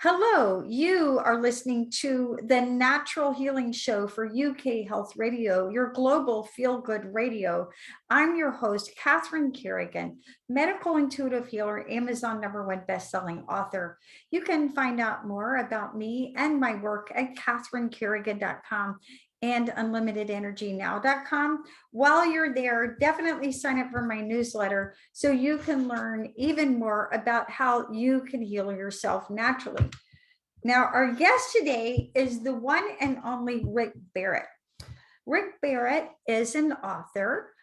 Hello, you are listening to the Natural Healing Show for UK Health Radio, your global feel-good radio. I'm your host, Catherine Carrigan, medical intuitive healer, Amazon #1 best-selling author. You can find out more about me and my work at catherinecarrigan.com and unlimitedenergynow.com. While you're there, definitely sign up for my newsletter so you can learn even more about how you can heal yourself naturally. Now, our guest today is the one and only Rick Barrett. Rick Barrett is an author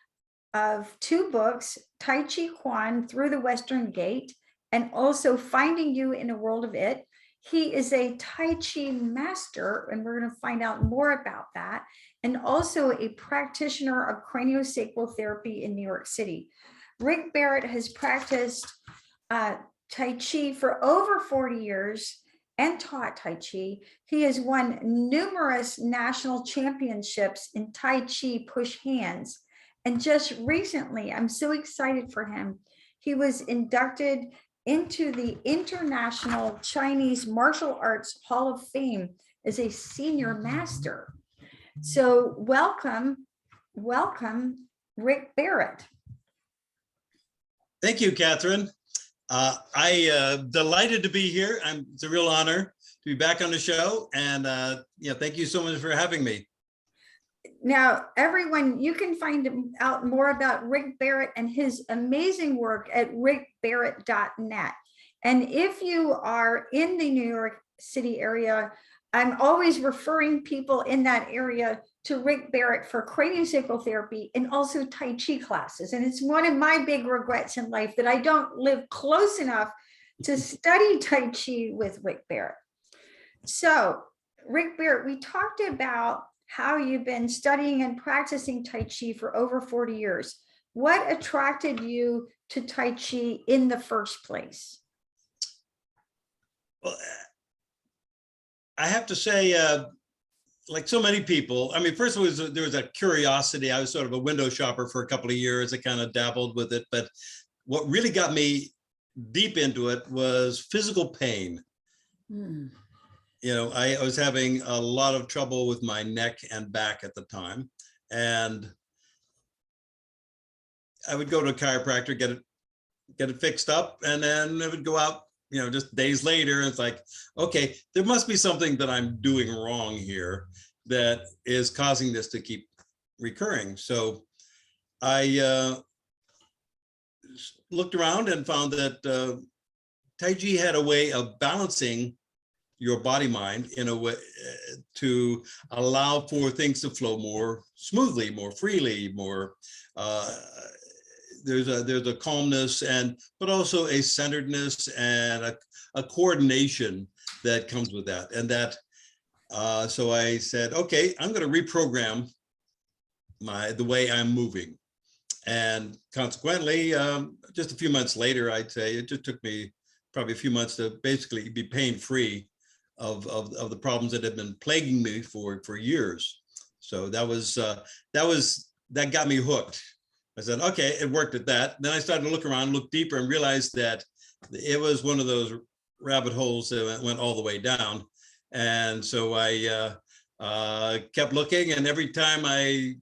of 2 books, Tai Chi Quan Through the Western Gate, and also Finding You in a World of It. He is a Tai Chi master, and we're going to find out more about that, and also a practitioner of craniosacral therapy in New York City. Rick Barrett has practiced Tai Chi for over 40 years and taught Tai Chi. He has won numerous national championships in Tai Chi push hands. And just recently, I'm so excited for him, he was inducted into the International Chinese Martial Arts Hall of Fame as a senior master. So welcome, Rick Barrett. Thank you, Catherine. I'm delighted to be here. It's a real honor to be back on the show. And thank you so much for having me. Now, everyone, you can find out more about Rick Barrett and his amazing work at rickbarrett.net. And if you are in the New York City area, I'm always referring people in that area to Rick Barrett for craniosacral therapy and also Tai Chi classes. And it's one of my big regrets in life that I don't live close enough to study Tai Chi with Rick Barrett. So, Rick Barrett, we talked about how you've been studying and practicing Tai Chi for over 40 years. What attracted you to Tai Chi in the first place? Well, I have to say, like so many people, I mean, first of all, there was a curiosity. I was sort of a window shopper for a couple of years. I kind of dabbled with it, but what really got me deep into it was physical pain. You know, I was having a lot of trouble with my neck and back at the time, and I would go to a chiropractor, get it fixed up, and then it would go out, just days later. And it's like, okay, there must be something that I'm doing wrong here that is causing this to keep recurring. So I looked around and found that Tai Chi had a way of balancing your body mind in a way to allow for things to flow more smoothly, more freely, more there's a calmness but also a centeredness and a coordination that comes with that. And that so I said, okay, I'm going to reprogram the way I'm moving. And consequently, just a few months later, I'd say it just took me probably a few months to basically be pain-free of the problems that have been plaguing me for years. So that got me hooked. I said, okay, it worked at that. Then I started to look around, look deeper, and realized that it was one of those rabbit holes that went all the way down. And so I kept looking, and every time I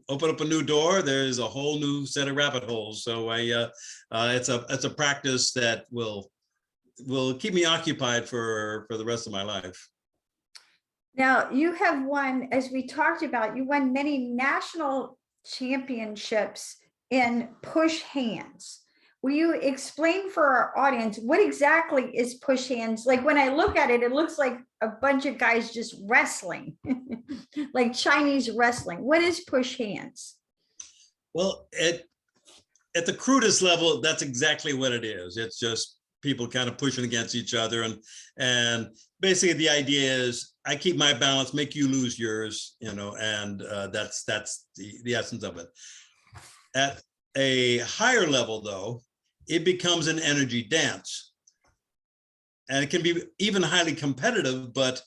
open up a new door, there's a whole new set of rabbit holes. So it's a practice that will keep me occupied for the rest of my life. Now, you have won, as we talked about, you won many national championships in push hands. Will you explain for our audience what exactly is push hands? Like when I look at it, it looks like a bunch of guys just wrestling, like Chinese wrestling. What is push hands? Well, at the crudest level, that's exactly what it is. It's just people kind of pushing against each other, and basically the idea is I keep my balance, make you lose yours, and that's the essence of it. At a higher level, though, it becomes an energy dance, and it can be even highly competitive, but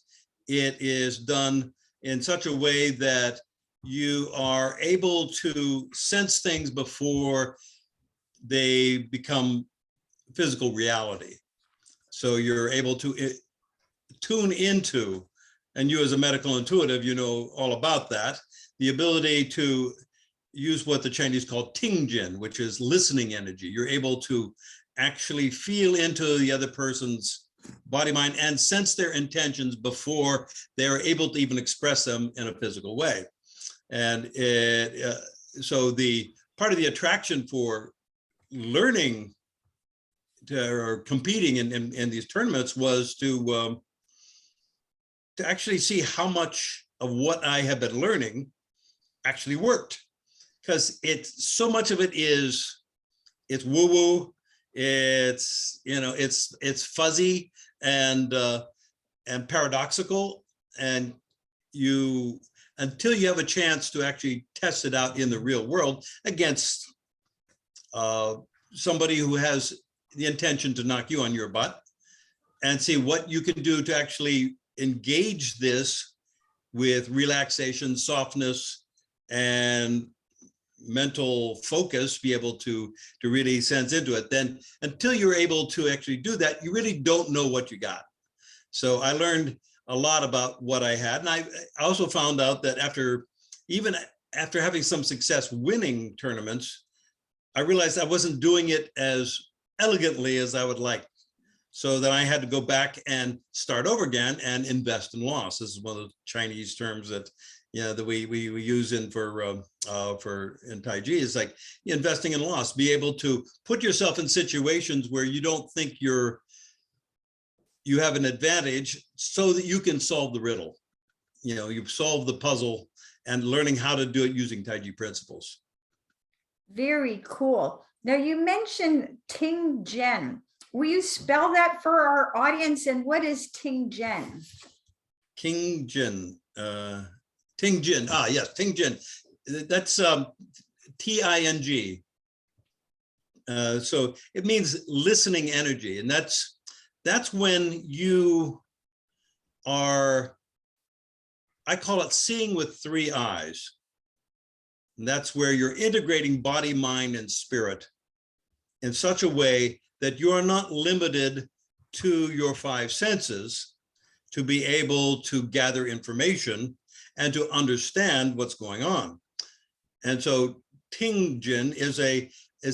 it is done in such a way that you are able to sense things before they become physical reality. So you're able to tune into, and you as a medical intuitive, you know all about that, the ability to use what the Chinese call Tingjin, which is listening energy. You're able to actually feel into the other person's body, mind, and sense their intentions before they're able to even express them in a physical way. And so the part of the attraction for learning or competing in these tournaments was to actually see how much of what I have been learning actually worked. Because it's so much of it is, it's woo-woo, it's, you know, it's fuzzy and paradoxical, and you, until you have a chance to actually test it out in the real world against somebody who has the intention to knock you on your butt, and see what you can do to actually engage this with relaxation, softness, and mental focus, be able to really sense into it. Then until you're able to actually do that, you really don't know what you got. So I learned a lot about what I had. And I also found out that even after having some success winning tournaments, I realized I wasn't doing it as elegantly as I would like. So then I had to go back and start over again and invest in loss. This is one of the Chinese terms that, you know, that we use in in Tai Chi. Is like investing in loss. Be able to put yourself in situations where you don't think you have an advantage, so that you can solve the riddle. You know, you've solved the puzzle, and learning how to do it using Tai Chi principles. Very cool. Now you mentioned Ting Zhen. Will you spell that for our audience? And what is Ting Zhen? Tingjin. Tingjin. Ah, yes, Tingjin. That's Ting. So it means listening energy, and that's when you are, I call it seeing with three eyes. And that's where you're integrating body, mind, and spirit in such a way that you are not limited to your five senses to be able to gather information and to understand what's going on. And so Tingjin is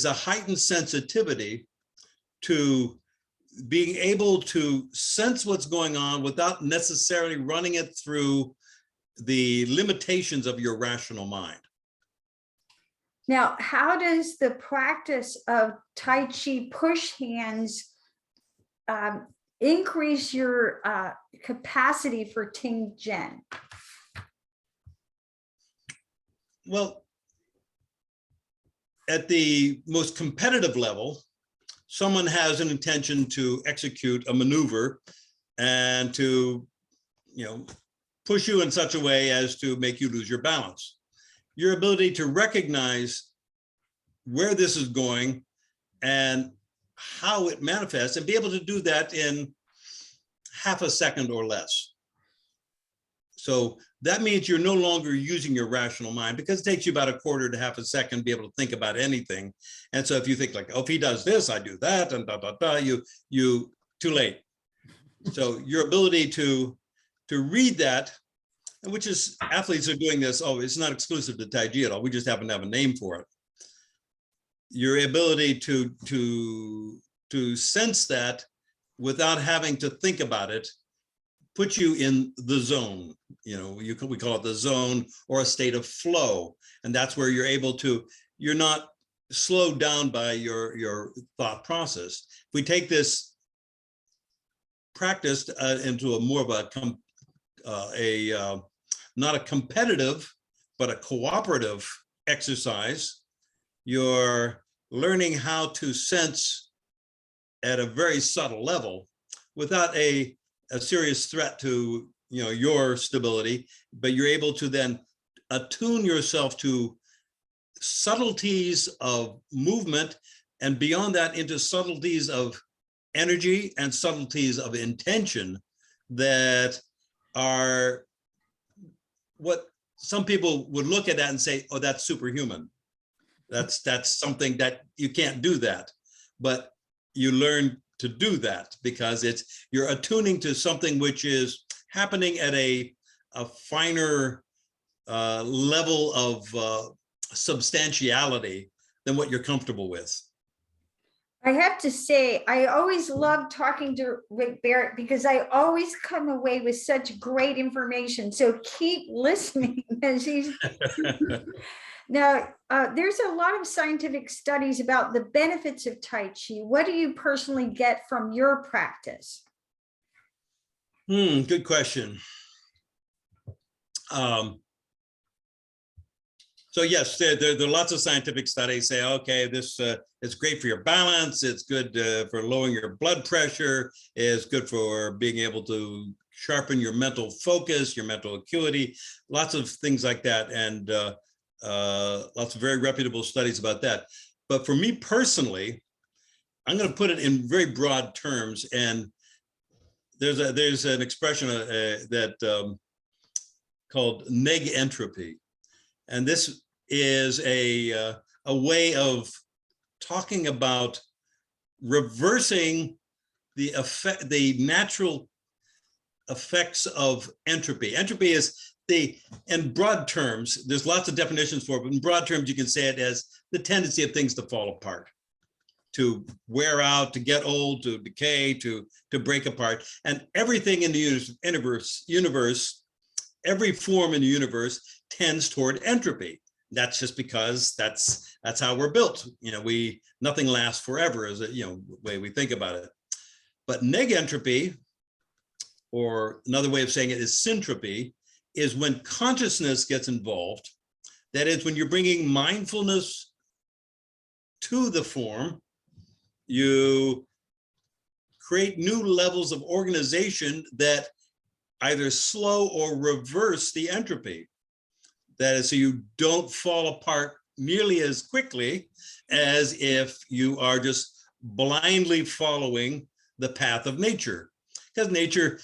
a heightened sensitivity to being able to sense what's going on without necessarily running it through the limitations of your rational mind. Now, how does the practice of Tai Chi push hands increase your capacity for Ting Zhen? Well, at the most competitive level, someone has an intention to execute a maneuver and to, you know, push you in such a way as to make you lose your balance. Your ability to recognize where this is going and how it manifests, and be able to do that in half a second or less. So that means you're no longer using your rational mind, because it takes you about a quarter to half a second to be able to think about anything. And so if you think like, oh, if he does this, I do that, and you too late. So your ability to read that, which is, athletes are doing this, oh, it's not exclusive to Tai Chi at all. We just happen to have a name for it. Your ability to sense that without having to think about it puts you in the zone. You know, we call it the zone, or a state of flow. And that's where you're able to, you're not slowed down by your thought process. If we take this practice into a more of not a competitive, but a cooperative exercise, you're learning how to sense at a very subtle level without a serious threat to, you know, your stability, but you're able to then attune yourself to subtleties of movement, and beyond that into subtleties of energy and subtleties of intention that are what some people would look at that and say, oh, that's superhuman. That's something that you can't do that. But you learn to do that, because you're attuning to something which is happening at a finer level of substantiality than what you're comfortable with. I have to say, I always love talking to Rick Barrett because I always come away with such great information. So keep listening. Now, there's a lot of scientific studies about the benefits of Tai Chi. What do you personally get from your practice? Good question. So yes, there are lots of scientific studies say, okay, this it's great for your balance. It's good for lowering your blood pressure. It's good for being able to sharpen your mental focus, your mental acuity, lots of things like that. And lots of very reputable studies about that. But for me personally, I'm going to put it in very broad terms. And there's an expression that called neg entropy. And this is a way of talking about reversing the natural effects of entropy. Entropy is in broad terms, there's lots of definitions for it, but in broad terms, you can say it as the tendency of things to fall apart, to wear out, to get old, to decay, to break apart. And everything in the universe, every form in the universe tends toward entropy. That's just because that's how we're built. Nothing lasts forever, is the way we think about it. But neg entropy, or another way of saying it is syntropy, is when consciousness gets involved. That is, when you're bringing mindfulness to the form, you create new levels of organization that either slow or reverse the entropy. That is, so you don't fall apart nearly as quickly as if you are just blindly following the path of nature. Because nature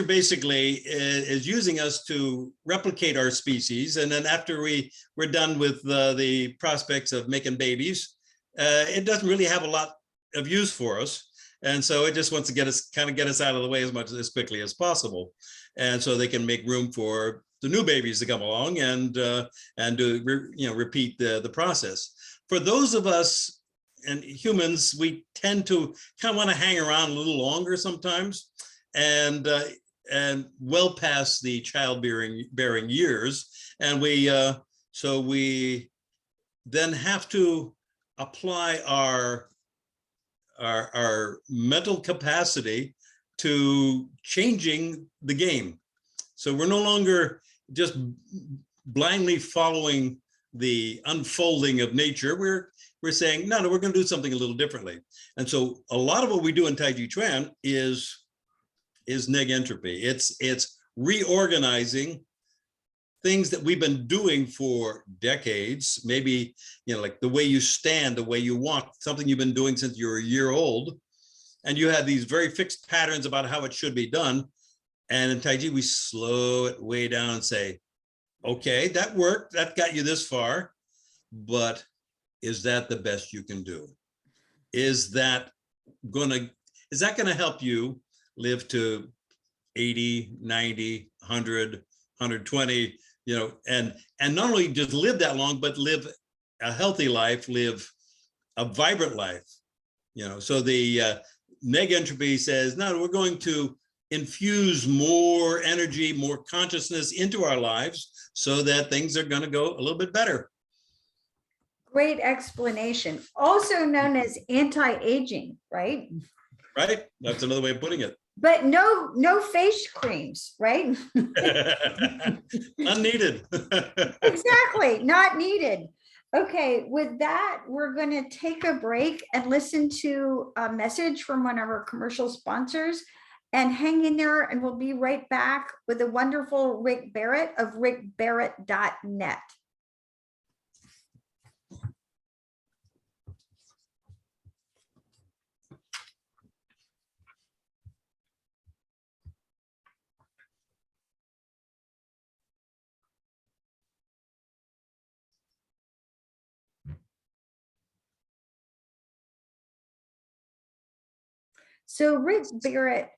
basically is using us to replicate our species. And then after we're done with the prospects of making babies, it doesn't really have a lot of use for us. And so it just wants to get us out of the way as quickly as possible. And so they can make room for the new babies to come along and repeat the process. For those of us and humans, we tend to kind of want to hang around a little longer sometimes, and well past the childbearing years. And we then have to apply our mental capacity to changing the game. So we're no longer just blindly following the unfolding of nature. We're saying, no, we're going to do something a little differently. And so a lot of what we do in Tai Chi Chuan is neg entropy. It's reorganizing things that we've been doing for decades, maybe, like the way you stand, the way you walk, something you've been doing since you were a year old. And you have these very fixed patterns about how it should be done. And in Tai Chi, we slow it way down and say, okay, that worked, that got you this far, but is that the best you can do? Is that gonna help you live to 80, 90, 100, 120, and not only just live that long, but live a healthy life, live a vibrant life, so the neg entropy says, no, we're going to infuse more energy, more consciousness into our lives so that things are going to go a little bit better. Great explanation. Also known as anti-aging, right? Right. That's another way of putting it. But no face creams, right? Unneeded. Exactly, not needed. Okay, with that, we're going to take a break and listen to a message from one of our commercial sponsors, and hang in there, and we'll be right back with the wonderful Rick Barrett of rickbarrett.net. So Rick Barrett,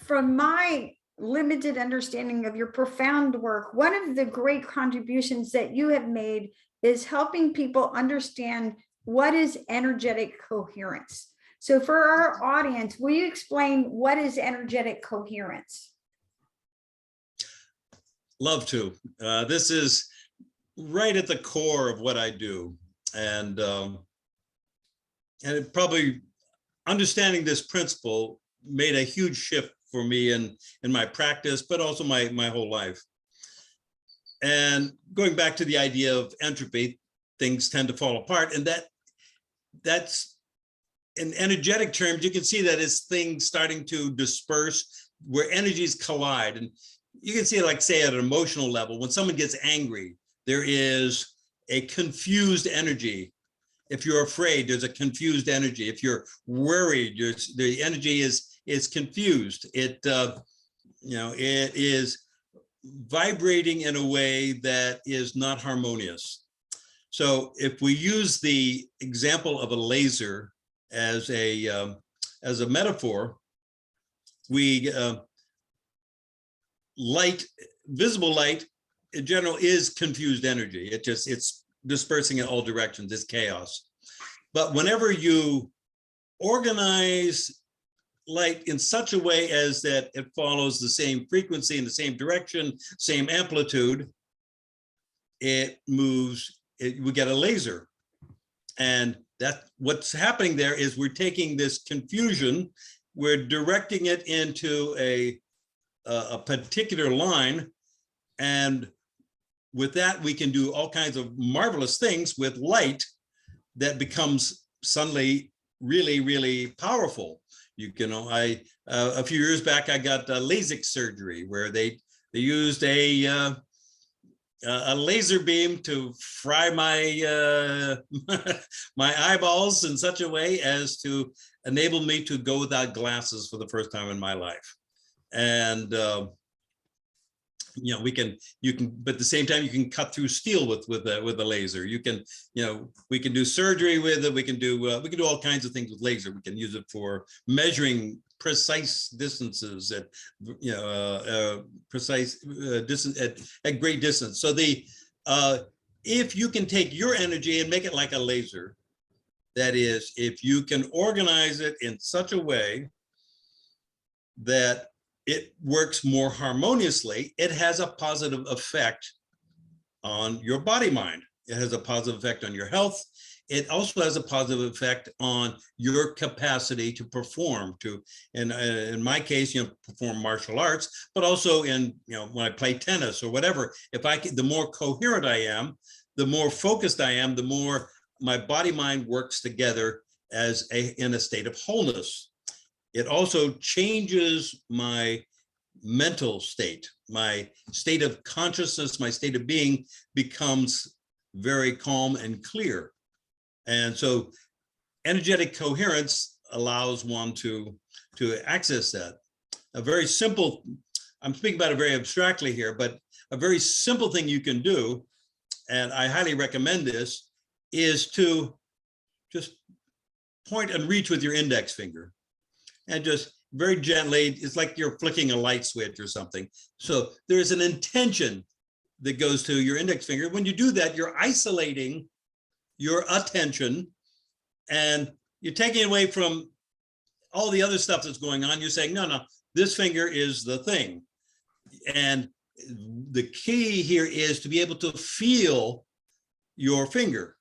from my limited understanding of your profound work, one of the great contributions that you have made is helping people understand what is energetic coherence. So for our audience, will you explain what is energetic coherence? Love to. This is right at the core of what I do. And it probably understanding this principle made a huge shift for me in my practice, but also my whole life. And going back to the idea of entropy, things tend to fall apart. And that's in energetic terms, you can see that it's things starting to disperse where energies collide. And you can see it, like, say, at an emotional level. When someone gets angry, there is a confused energy. If you're afraid, there's a confused energy. If you're worried, the energy is confused. It it is vibrating in a way that is not harmonious. So if we use the example of a laser as a metaphor, visible light in general is confused energy. It's dispersing in all directions. It's chaos. But whenever you organize light in such a way as that it follows the same frequency in the same direction, same amplitude, it moves, we get a laser. And what's happening there is we're taking this confusion, we're directing it into a particular line. And with that, we can do all kinds of marvelous things with light that becomes suddenly really, really powerful. A few years back, I got LASIK surgery, where they used a laser beam to fry my my eyeballs in such a way as to enable me to go without glasses for the first time in my life. And you can, but at the same time, you can cut through steel with a laser. You can, we can do surgery with it. We can do all kinds of things with laser. We can use it for measuring precise distances at, precise distance at great distance. So if you can take your energy and make it like a laser, that is, if you can organize it in such a way that it works more harmoniously, it has a positive effect on your body mind. It has a positive effect on your health. It also has a positive effect on your capacity to perform, in my case, perform martial arts, but also when I play tennis or whatever. The more coherent I am, the more focused I am, the more my body mind works together in a state of wholeness. It also changes my mental state. My state of consciousness, my state of being becomes very calm and clear. And so energetic coherence allows one to access that. A very simple, I'm speaking about it very abstractly here, but a very simple thing you can do, and I highly recommend this, is to just point and reach with your index finger. And just very gently, it's like you're flicking a light switch or something. So there's an intention that goes to your index finger. When you do that, you're isolating your attention and you're taking away from all the other stuff that's going on. You're saying, no, this finger is the thing. And the key here is to be able to feel your finger.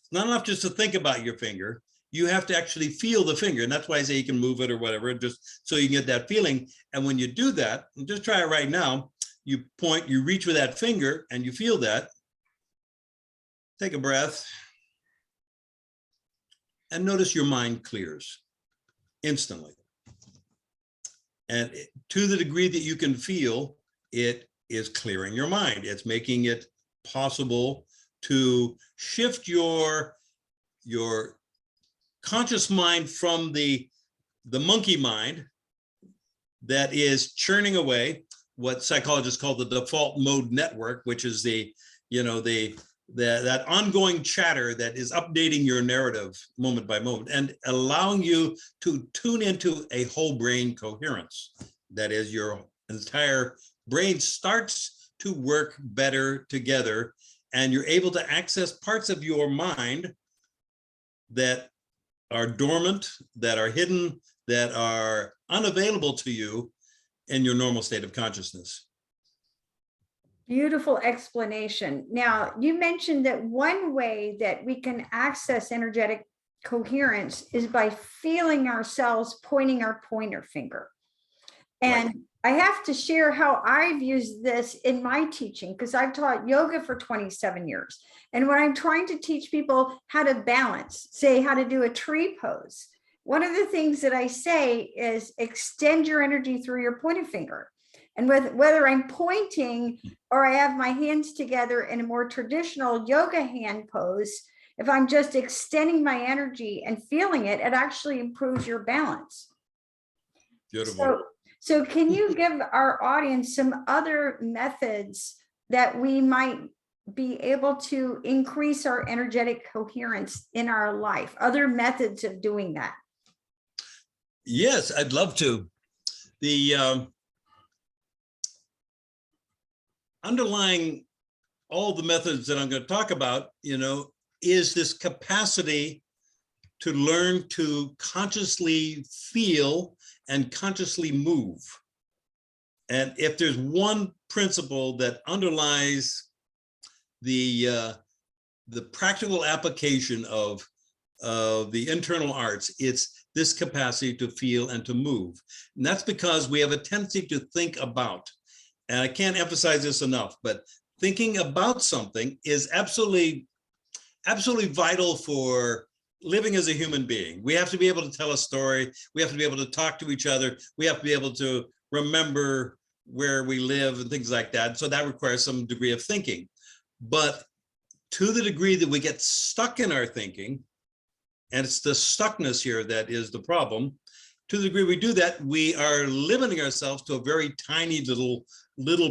It's not enough just to think about your finger. You have to actually feel the finger. And that's why I say you can move it or whatever, just so you can get that feeling. And when you do that, and just try it right now, you point, you reach with that finger and you feel that. Take a breath. And notice your mind clears instantly. And to the degree that you can feel, it is clearing your mind. It's making it possible to shift your conscious mind from the monkey mind that is churning away, what psychologists call the default mode network, which is the that ongoing chatter that is updating your narrative moment by moment and allowing you to tune into a whole brain coherence. That is, your entire brain starts to work better together, and you're able to access parts of your mind that are dormant, that are hidden, that are unavailable to you in your normal state of consciousness. Beautiful explanation. Now, you mentioned that one way that we can access energetic coherence is by feeling ourselves pointing our pointer finger. And Right. I have to share how I've used this in my teaching, because I've taught yoga for 27 years. And when I'm trying to teach people how to balance, say how to do a tree pose, one of the things that I say is extend your energy through your pointer finger. And whether I'm pointing or I have my hands together in a more traditional yoga hand pose, if I'm just extending my energy and feeling it, it actually improves your balance. Beautiful. So can you give our audience some other methods that we might be able to increase our energetic coherence in our life? Other methods of doing that? Yes, I'd love to. The underlying all the methods that I'm going to talk about, is this capacity to learn to consciously feel and consciously move. And if there's one principle that underlies the practical application of the internal arts, it's this capacity to feel and to move. And that's because we have a tendency to think about, and I can't emphasize this enough, but thinking about something is absolutely vital for living as a human being. We have to be able to tell a story. We have to be able to talk to each other. We have to be able to remember where we live and things like that. So that requires some degree of thinking. But to the degree that we get stuck in our thinking, and it's the stuckness here that is the problem, to the degree we do that, we are limiting ourselves to a very tiny little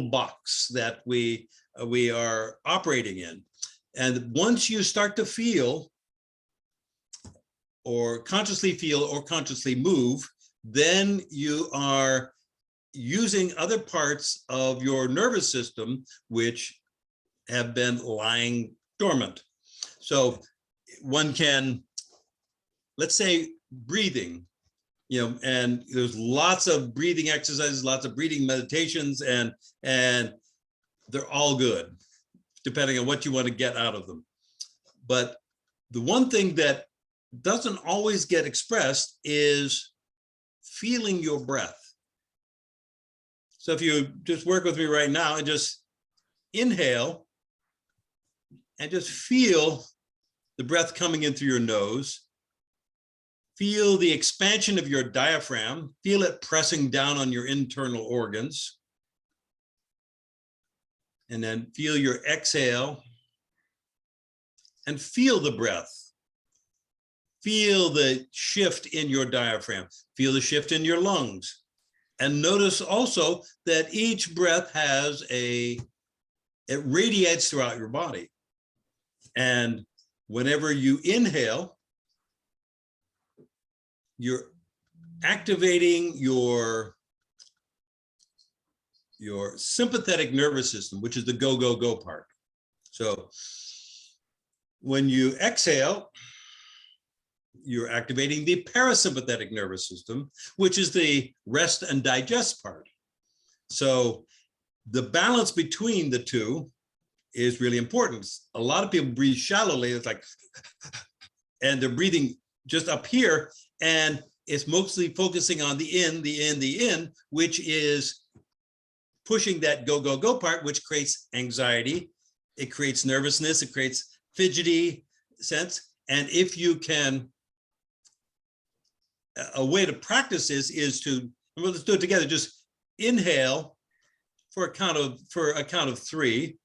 box that we are operating in. And once you start to feel or consciously move, then you are using other parts of your nervous system which have been lying dormant. So one can, let's say, breathing, and there's lots of breathing exercises, lots of breathing meditations, and they're all good, depending on what you want to get out of them. But the one thing that doesn't always get expressed is feeling your breath. So if you just work with me right now and just inhale and just feel the breath coming in through your nose, feel the expansion of your diaphragm, feel it pressing down on your internal organs, and then feel your exhale and feel the breath. Feel the shift in your diaphragm, feel the shift in your lungs. And notice also that each breath it radiates throughout your body. And whenever you inhale, you're activating your sympathetic nervous system, which is the go, go, go part. So when you exhale, you're activating the parasympathetic nervous system, which is the rest and digest part. So the balance between the two is really important. A lot of people breathe shallowly. It's like, and they're breathing just up here, and it's mostly focusing on the in, which is pushing that go, go, go part, which creates anxiety. It creates nervousness. It creates fidgety sense. And if you can, a way to practice this is to, well, let's do it together. Just inhale for a count of 3,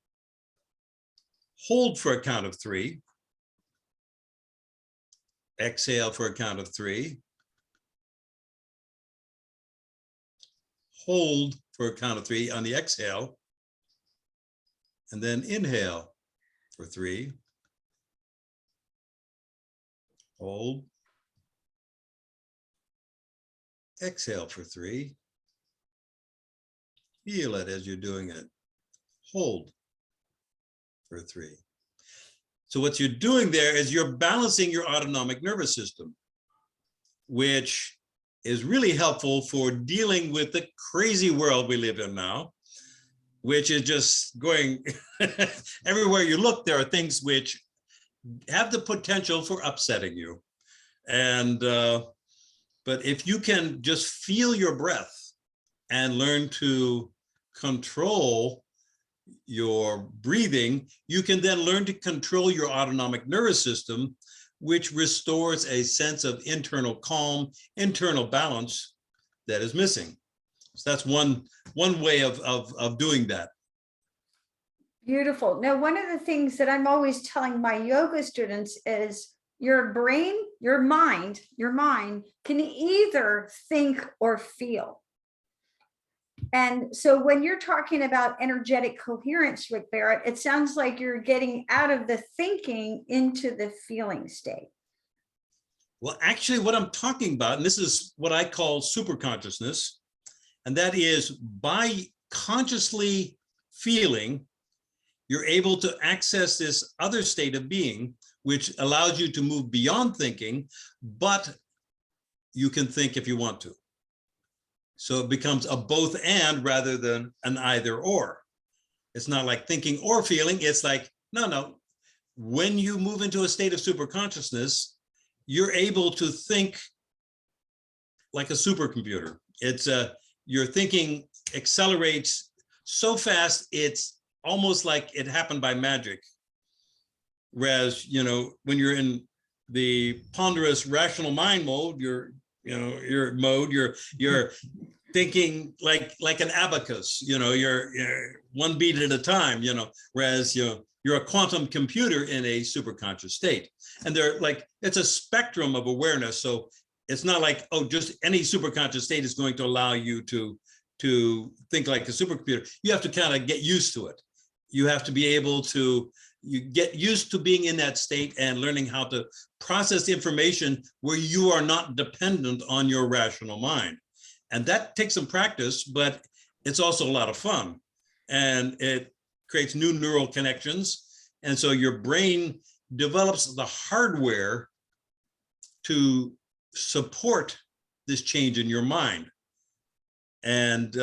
hold for a count of 3, exhale for a count of 3, hold for a count of 3 on the exhale, and then inhale for 3. Hold. Exhale for 3. Feel it as you're doing it. Hold for 3. So what you're doing there is you're balancing your autonomic nervous system, which is really helpful for dealing with the crazy world we live in now, which is just going everywhere you look. There are things which have the potential for upsetting you. And, but if you can just feel your breath and learn to control your breathing, you can then learn to control your autonomic nervous system, which restores a sense of internal calm, internal balance that is missing. So that's one way of doing that. Beautiful. Now, one of the things that I'm always telling my yoga students is your brain, your mind can either think or feel. And so when you're talking about energetic coherence, Rick Barrett, it sounds like you're getting out of the thinking into the feeling state. Well, actually, what I'm talking about, and this is what I call super consciousness, and that is by consciously feeling, you're able to access this other state of being, which allows you to move beyond thinking, but you can think if you want to. So it becomes a both and rather than an either or. It's not like thinking or feeling. It's like, no. When you move into a state of super consciousness, you're able to think like a supercomputer. It's your thinking accelerates so fast, it's almost like it happened by magic. Whereas, when you're in the ponderous rational mind mode, you're thinking like an abacus, you're one beat at a time, whereas you're a quantum computer in a superconscious state. And it's a spectrum of awareness. So it's not like, just any superconscious state is going to allow you to think like a supercomputer. You have to kind of get used to it. You have to be able to get used to being in that state and learning how to process information where you are not dependent on your rational mind. And that takes some practice, but it's also a lot of fun. And it creates new neural connections. And so your brain develops the hardware to support this change in your mind. And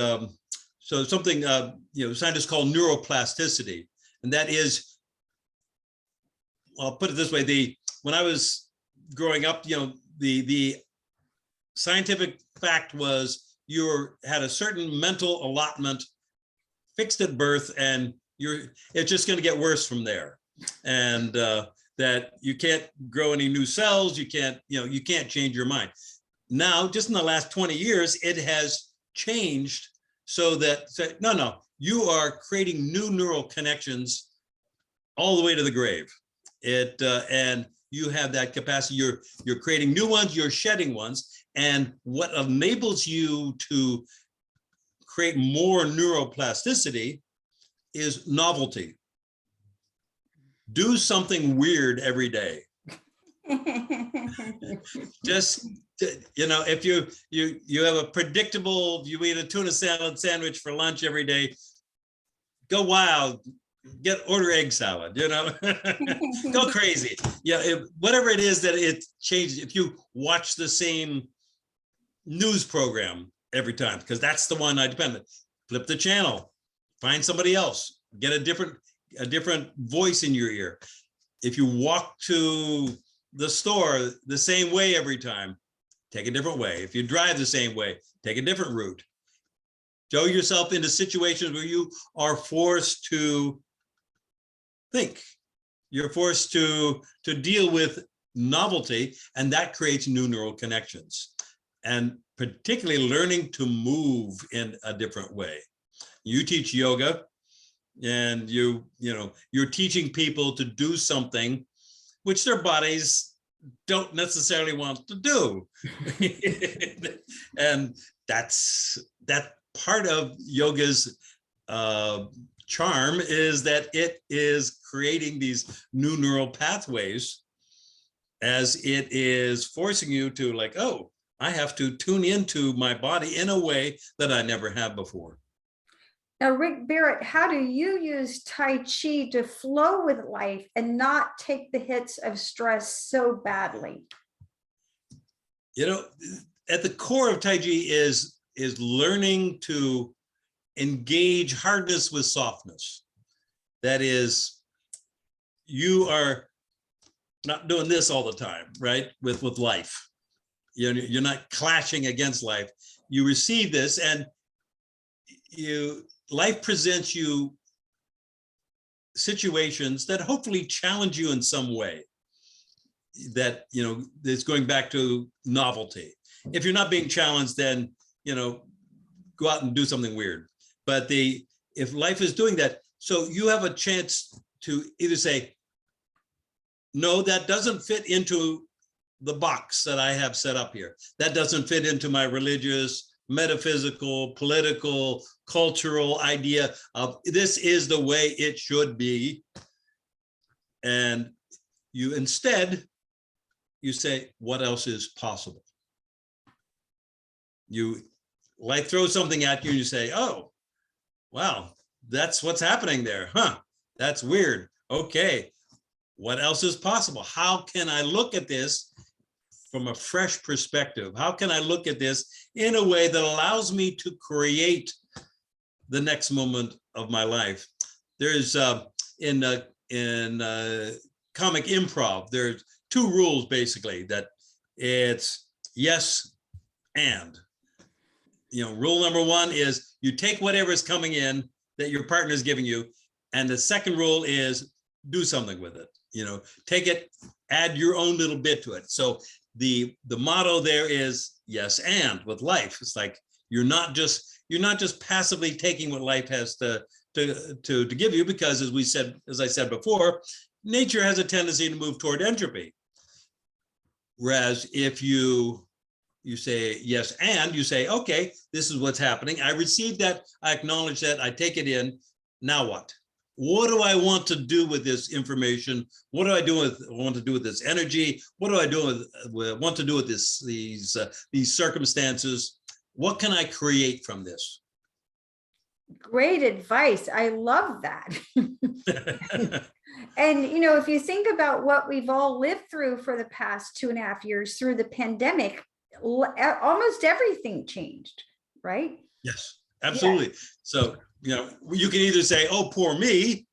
so something scientists call neuroplasticity, and that is, I'll put it this way: when I was growing up, the scientific fact was you had a certain mental allotment fixed at birth, and it's just going to get worse from there, and that you can't grow any new cells, you can't change your mind. Now, just in the last 20 years, it has changed so that no, you are creating new neural connections all the way to the grave. And you have that capacity. You're creating new ones, you're shedding ones, and what enables you to create more neuroplasticity is novelty. Do something weird every day. Just if you have a predictable, you eat a tuna salad sandwich for lunch every day, go wild. Order egg salad, go crazy. Whatever it is that it changes. If you watch the same news program every time, because that's the one I depend on, flip the channel, find somebody else, get a different voice in your ear. If you walk to the store the same way every time, take a different way. If you drive the same way, take a different route. Throw yourself into situations where you are forced to think. You're forced to deal with novelty, and that creates new neural connections. And particularly learning to move in a different way. You teach yoga, and you're teaching people to do something which their bodies don't necessarily want to do. And that part of yoga's charm is that it is creating these new neural pathways as it is forcing you to like, oh, I have to tune into my body in a way that I never have before. Now, Rick Barrett, how do you use Tai Chi to flow with life and not take the hits of stress so badly? You know, at the core of Tai Chi is learning to engage hardness with softness. That is, you are not doing this all the time, right? With life, you're not clashing against life. You receive this, and life presents you situations that hopefully challenge you in some way. That it's going back to novelty. If you're not being challenged, then go out and do something weird. But if life is doing that, so you have a chance to either say, no, that doesn't fit into the box that I have set up here. That doesn't fit into my religious, metaphysical, political, cultural idea of this is the way it should be. And you instead, you say, what else is possible? Life throws something at you and you say, oh, wow, that's what's happening there. Huh, that's weird. Okay, what else is possible? How can I look at this from a fresh perspective? How can I look at this in a way that allows me to create the next moment of my life? There's in comic improv, there's two rules basically, that it's yes and. Rule number one is you take whatever is coming in that your partner is giving you, and the second rule is do something with it. Take it, add your own little bit to it. So the motto there is yes and with life. It's like you're not just passively taking what life has to give you, because as I said before, nature has a tendency to move toward entropy. Whereas if you say yes and, you say, okay, this is what's happening. I received that, I acknowledge that, I take it in. Now what? What do I want to do with this information? What do I want to do with this energy? What do I want to do with these circumstances? What can I create from this? Great advice. I love that. And, if you think about what we've all lived through for the past 2.5 years through the pandemic, almost everything changed, right? Yes, absolutely. Yeah. So, you can either say, oh, poor me,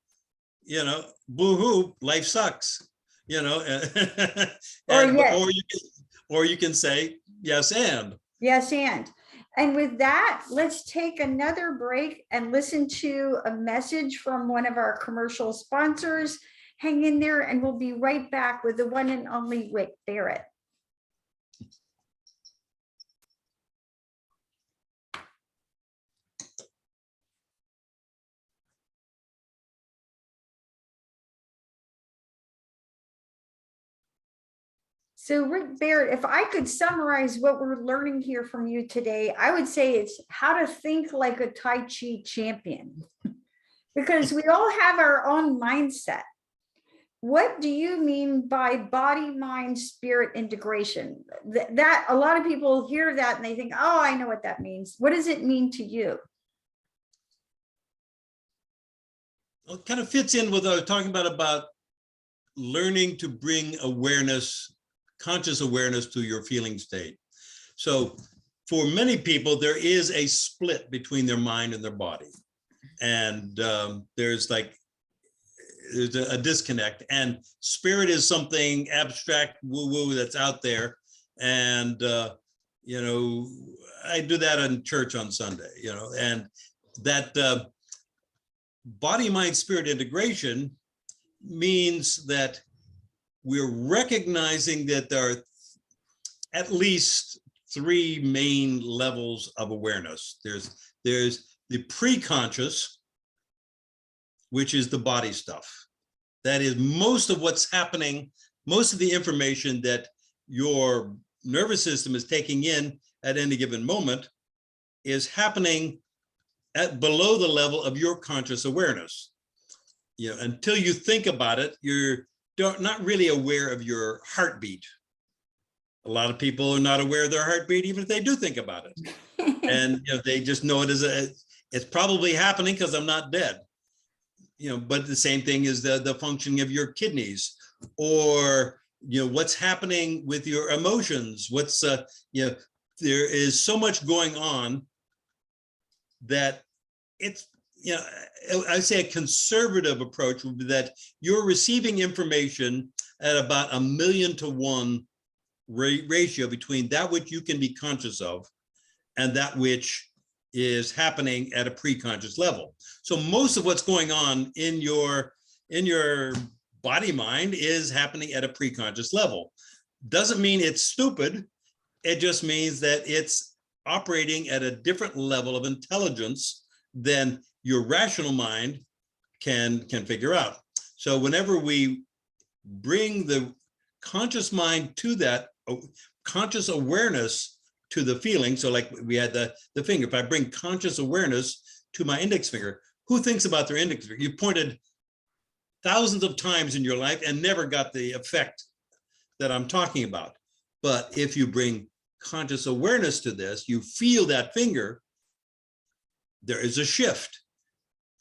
boo-hoo, life sucks, and, or you can say yes and. Yes and. And with that, let's take another break and listen to a message from one of our commercial sponsors. Hang in there and we'll be right back with the one and only Rick Barrett. So Rick Barrett, if I could summarize what we're learning here from you today, I would say it's how to think like a Tai Chi champion, because we all have our own mindset. What do you mean by body, mind, spirit integration? That a lot of people hear that and they think, oh, I know what that means. What does it mean to you? Well, it kind of fits in with what I was talking about learning to bring awareness, conscious awareness to your feeling state. So for many people, there is a split between their mind and their body. And there's a disconnect, and spirit is something abstract, woo-woo that's out there. And, I do that in church on Sunday, and that body, mind, spirit integration means that we're recognizing that there are at least 3 main levels of awareness. There's the pre-conscious, which is the body stuff. That is most of what's happening, most of the information that your nervous system is taking in at any given moment is happening at below the level of your conscious awareness. You know, until you think about it, you're not really aware of your heartbeat. A lot of people are not aware of their heartbeat, even if they do think about it. And you know, they just know it as it's probably happening because I'm not dead. You know, but the same thing is the functioning of your kidneys, or you know, what's happening with your emotions. What's you know, there is so much going on that it's, you know, I say a conservative approach would be that you're receiving information at about 1,000,000 to 1 ratio between that which you can be conscious of and that which is happening at a pre-conscious level. So most of what's going on in your body mind is happening at a pre-conscious level. Doesn't mean it's stupid. It just means that it's operating at a different level of intelligence than your rational mind can figure out. So whenever we bring the conscious mind to that conscious awareness to the feeling, so like we had the finger, if I bring conscious awareness to my index finger, who thinks about their index finger? You pointed thousands of times in your life and never got the effect that I'm talking about. But if you bring conscious awareness to this, you feel that finger, there is a shift.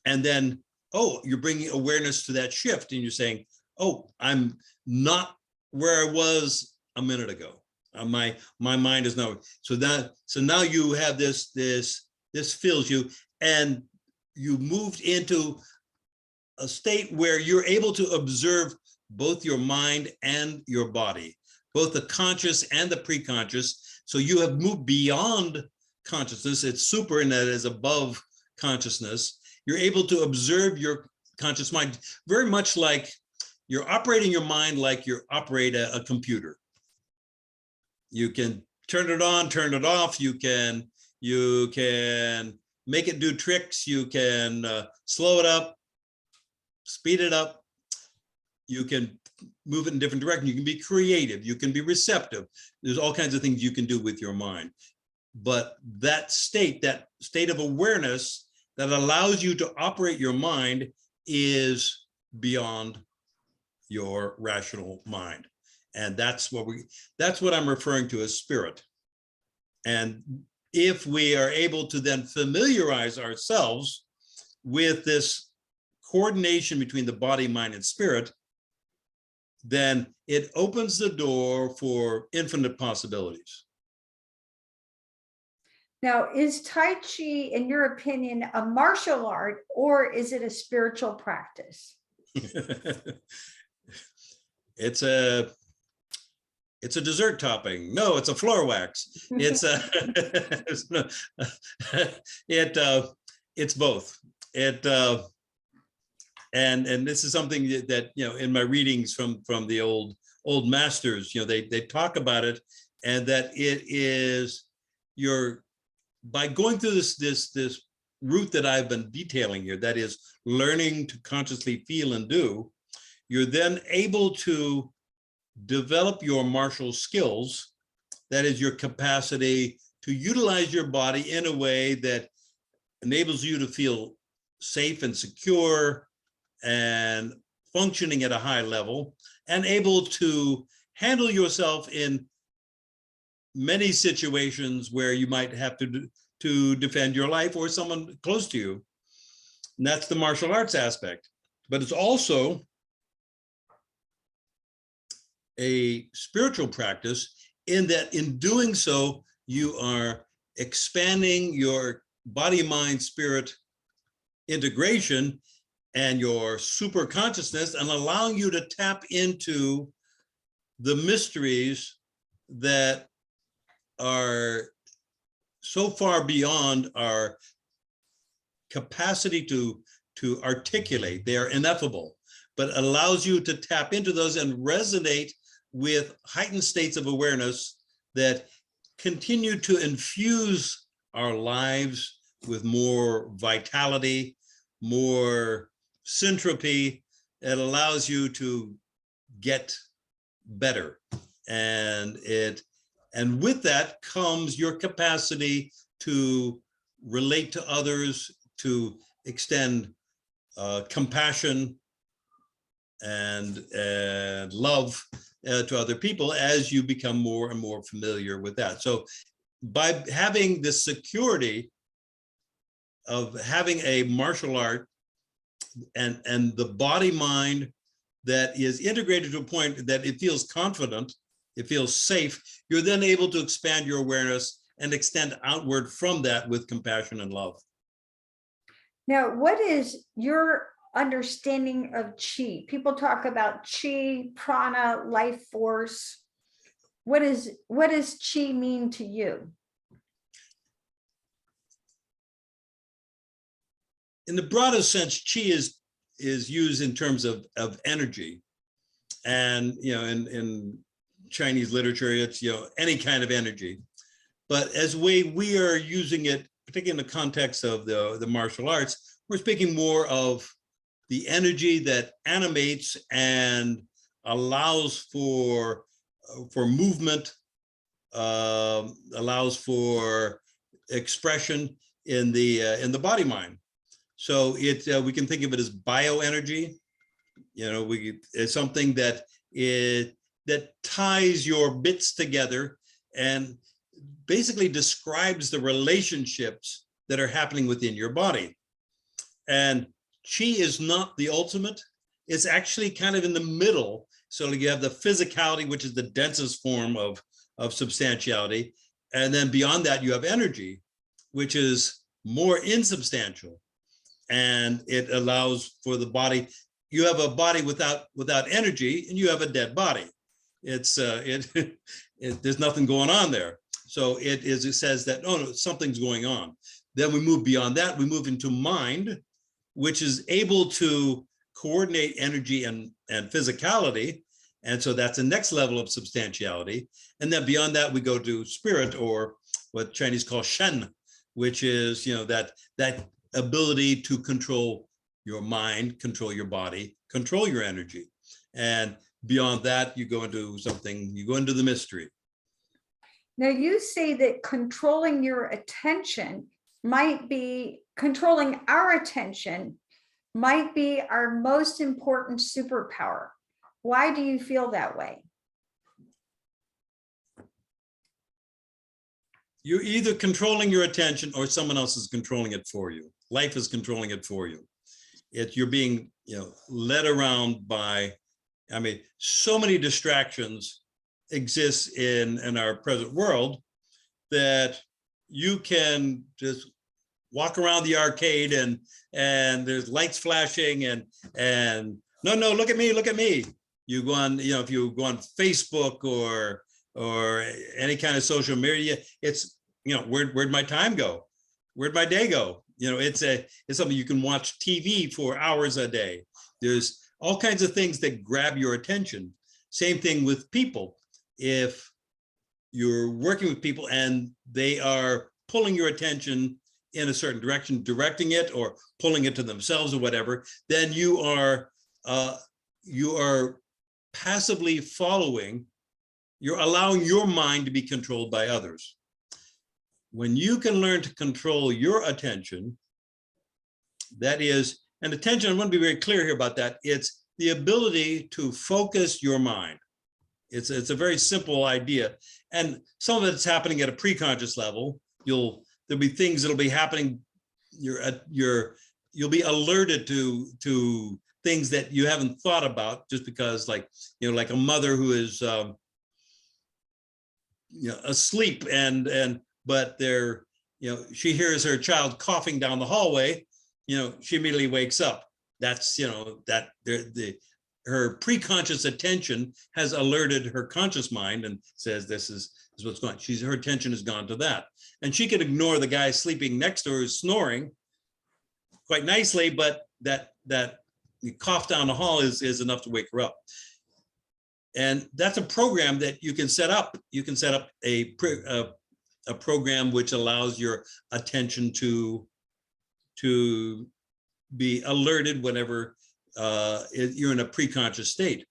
And then, oh, you're bringing awareness to that shift and you're saying, oh, I'm not where I was a minute ago. My mind is now, so now you have this fills you, and you moved into a state where you're able to observe both your mind and your body, both the conscious and the pre-conscious. So you have moved beyond consciousness. It's super in that it is above consciousness. You're able to observe your conscious mind, very much like you're operating your mind like you operate a computer. You can turn it on, turn it off. You can make it do tricks. You can slow it up, speed it up. You can move it in different directions. You can be creative. You can be receptive. There's all kinds of things you can do with your mind. But that state of awareness that allows you to operate your mind is beyond your rational mind. And that's what I'm referring to as spirit. And if we are able to then familiarize ourselves with this coordination between the body, mind, and spirit, then it opens the door for infinite possibilities. Now, is Tai Chi, in your opinion, a martial art, or is it a spiritual practice? It's a dessert topping. No, it's a floor wax. It's it's both. And this is something that you know, in my readings from the old masters, you know, they talk about it, and that it is by going through this route that I've been detailing here, that is learning to consciously feel and do, you're then able to develop your martial skills. That is your capacity to utilize your body in a way that enables you to feel safe and secure and functioning at a high level, and able to handle yourself in many situations where you might have to defend your life or someone close to you. And that's the martial arts aspect. But it's also a spiritual practice, in that in doing so, you are expanding your body, mind, spirit integration and your super consciousness, and allowing you to tap into the mysteries that are so far beyond our capacity to articulate. They are ineffable, but allows you to tap into those and resonate with heightened states of awareness that continue to infuse our lives with more vitality, more syntropy. It allows you to get better. And with that comes your capacity to relate to others, to extend compassion and love to other people as you become more and more familiar with that. So by having the security of having a martial art and the body mind that is integrated to a point that it feels confident, it feels safe, you're then able to expand your awareness and extend outward from that with compassion and love. Now, what is your understanding of chi? People talk about chi, prana, life force. What does chi mean to you? In the broadest sense, chi is used in terms of energy. And, in Chinese literature, it's, any kind of energy. But as we are using it, particularly in the context of the martial arts, we're speaking more of the energy that animates and allows for movement, allows for expression in the body mind. So we can think of it as bioenergy. It's something that ties your bits together and basically describes the relationships that are happening within your body. And chi is not the ultimate. It's actually kind of in the middle. So you have the physicality, which is the densest form of substantiality. And then beyond that, you have energy, which is more insubstantial. And it allows for the body. You have a body without energy, and you have a dead body. It's there's nothing going on there. So it says that, oh no, something's going on. Then we move beyond that. We move into mind, which is able to coordinate energy and physicality. And so that's the next level of substantiality. And then beyond that, we go to spirit, or what Chinese call Shen, which is, that ability to control your mind, control your body, control your energy. And beyond that, you go into the mystery. Now, you say that controlling our attention might be our most important superpower. Why do you feel that way? You're either controlling your attention or someone else is controlling it for you. Life is controlling it for you. You're being, led around by, so many distractions exist in our present world that you can just walk around the arcade and there's lights flashing and no, look at me. You go on, if you go on Facebook or any kind of social media, it's, where'd my time go? Where'd my day go? It's something you can watch TV for hours a day. There's all kinds of things that grab your attention. Same thing with people. If you're working with people and they are pulling your attention in a certain direction, directing it or pulling it to themselves or whatever, then you are passively following. You're allowing your mind to be controlled by others. When you can learn to control your attention, that is, and attention, I want to be very clear here about that. It's the ability to focus your mind. It's a very simple idea. And some of it's happening at a preconscious level. There'll be things that'll be happening. You'll be alerted to things that you haven't thought about just because, like a mother who is asleep but she hears her child coughing down the hallway, she immediately wakes up. That's, her preconscious attention has alerted her conscious mind and says, this is what's going on. Her attention has gone to that. And she could ignore the guy sleeping next to her who's snoring quite nicely, but that cough down the hall is enough to wake her up. And that's a program that you can set up. You can set up a program which allows your attention to be alerted whenever you're in a preconscious state.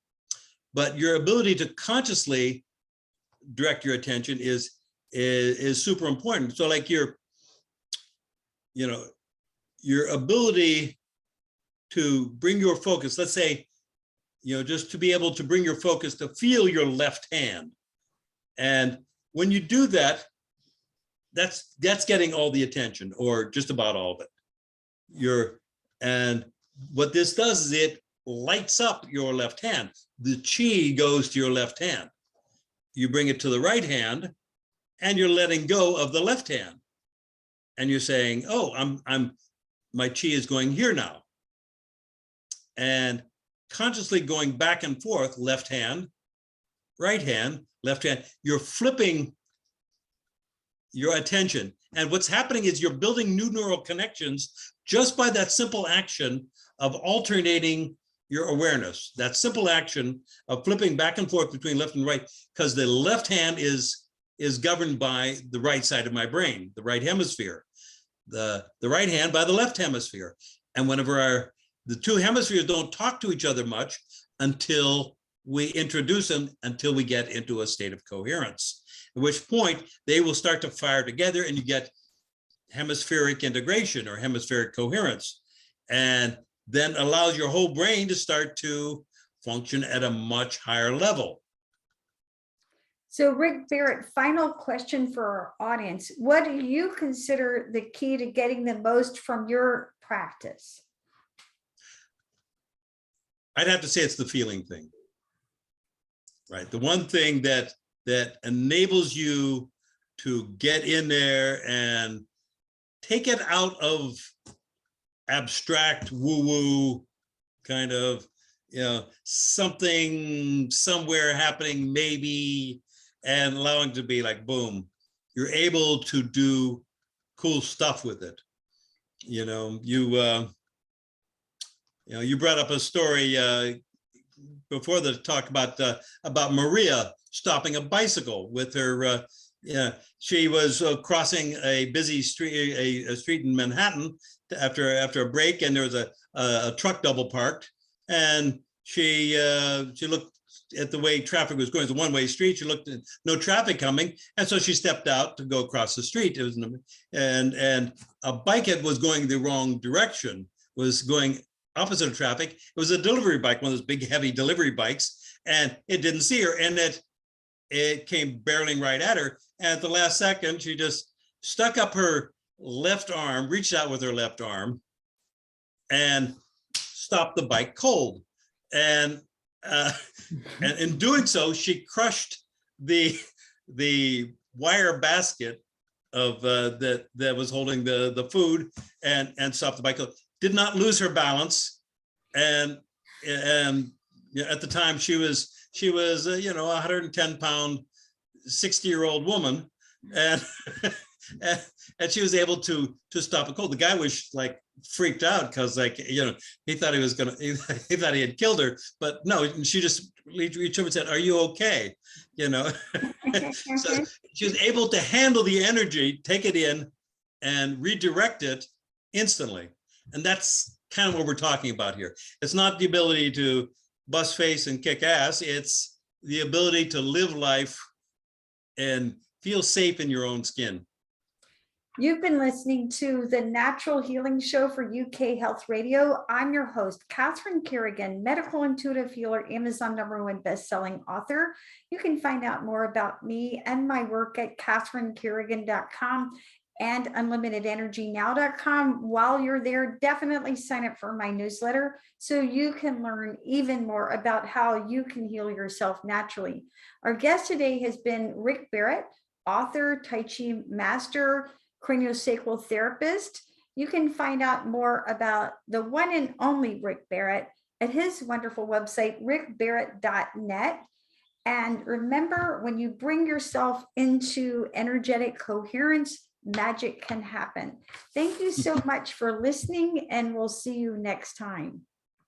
But your ability to consciously direct your attention is super important. So like your ability to bring your focus, let's say, just to be able to bring your focus to feel your left hand. And when you do that, that's getting all the attention, or just about all of it. And what this does is it lights up your left hand. The chi goes to your left hand. You bring it to the right hand, and you're letting go of the left hand. And you're saying, oh, my chi is going here now. And consciously going back and forth, left hand, right hand, left hand, you're flipping your attention. And what's happening is you're building new neural connections just by that simple action of alternating your awareness, that simple action of flipping back and forth between left and right, because the left hand is governed by the right side of my brain, the right hemisphere, the right hand by the left hemisphere. And whenever the two hemispheres don't talk to each other much until we introduce them, until we get into a state of coherence, at which point they will start to fire together and you get hemispheric integration or hemispheric coherence, and then allows your whole brain to start to function at a much higher level. So Rick Barrett, final question for our audience. What do you consider the key to getting the most from your practice? I'd have to say it's the feeling thing, right? The one thing that enables you to get in there and take it out of abstract woo-woo kind of, something somewhere happening maybe, and allowing to be like, boom, you're able to do cool stuff with it. You brought up a story before the talk about Maria stopping a bicycle with her. She was crossing a busy street, a street in Manhattan after a break, and there was a truck double parked, and she looked at the way traffic was going. It's a one-way street. She looked at no traffic coming, and so she stepped out to go across the street. It was and a bikehead was going the wrong direction, was going opposite of traffic. It was a delivery bike, one of those big, heavy delivery bikes, and it didn't see her, and it came barreling right at her. And at the last second, she just stuck up her left arm, reached out with her left arm, and stopped the bike cold. And in doing so, she crushed the wire basket of that was holding the food, and stopped the bike. Did not lose her balance, and at the time she was a 110-pound 60-year-old woman, and and she was able to stop a cold. The guy was like freaked out because he thought he thought he had killed her, but no, she just reached over and said, "Are you okay?" So she was able to handle the energy, take it in, and redirect it instantly. And that's kind of what we're talking about here. It's not the ability to bust face and kick ass. It's the ability to live life and feel safe in your own skin. You've been listening to the Natural Healing Show for UK Health Radio. I'm your host, Catherine Carrigan, medical intuitive healer, Amazon #1 best-selling author. You can find out more about me and my work at catherinecarrigan.com and unlimitedenergynow.com. While you're there, definitely sign up for my newsletter so you can learn even more about how you can heal yourself naturally. Our guest today has been Rick Barrett, author, Tai Chi master, craniosacral therapist. You can find out more about the one and only Rick Barrett at his wonderful website, rickbarrett.net. And remember, when you bring yourself into energetic coherence, magic can happen. Thank you so much for listening, and we'll see you next time.